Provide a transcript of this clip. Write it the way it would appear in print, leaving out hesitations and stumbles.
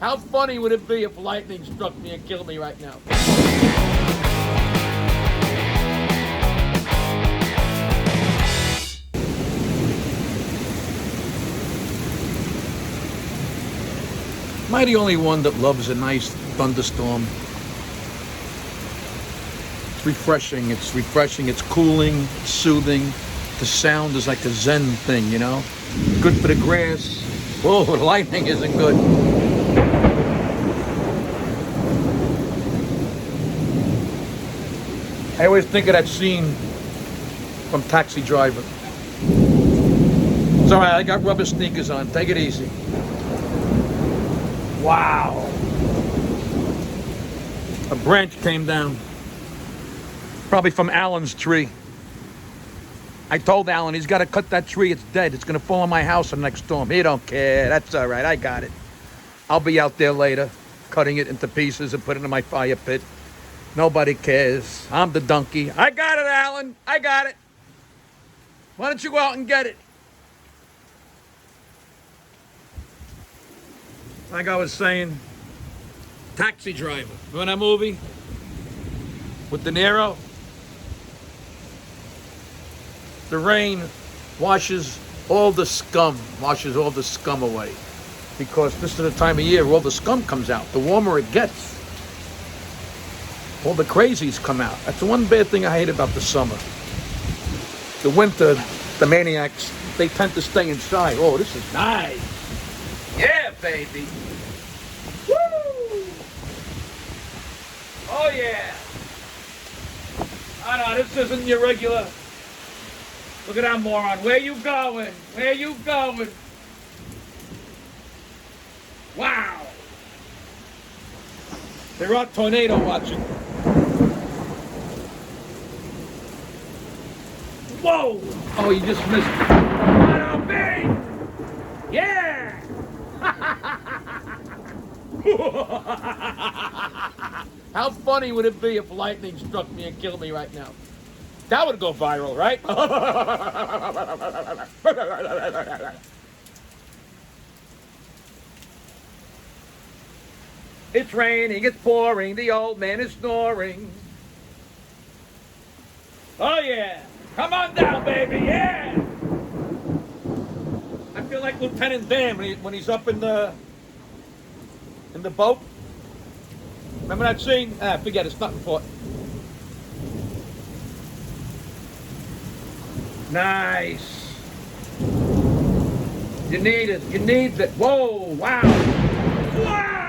How funny would it be if lightning struck me and killed me right now? Am I the only one that loves a nice thunderstorm? It's refreshing, it's cooling, it's soothing. The sound is like a zen thing, you know? Good for the grass. Whoa, lightning isn't good. I always think of that scene from Taxi Driver. It's all right, I got rubber sneakers on. Take it easy. Wow. A branch came down. Probably from Alan's tree. I told Alan he's got to cut that tree. It's dead. It's going to fall on my house in the next storm. He don't care. That's all right. I got it. I'll be out there later, cutting it into pieces and putting it in my fire pit. Nobody cares. I'm the donkey. I got it, Alan. I got it. Why don't you go out and get it? Like I was saying, Taxi Driver. Remember that movie? With De Niro? The rain washes all the scum away. Because this is the time of year where all the scum comes out. The warmer it gets, all the crazies come out. That's the one bad thing I hate about the summer. The winter, the maniacs, they tend to stay inside. Oh, this is nice. Yeah, baby. Woo! Oh, yeah. Oh, no, this isn't your regular. Look at that moron. Where you going? Where you going? Wow. They're out tornado watching. Whoa! Oh, you just missed it. On a big! Yeah! How funny would it be if lightning struck me and killed me right now? That would go viral, right? It's raining, it's pouring, the old man is snoring. Oh yeah! Come on down, baby, yeah! I feel like Lieutenant Dan when he's up in the boat. Remember that scene? Forget it, it's not important. Nice. You need it. You need that. Whoa! Wow! Wow!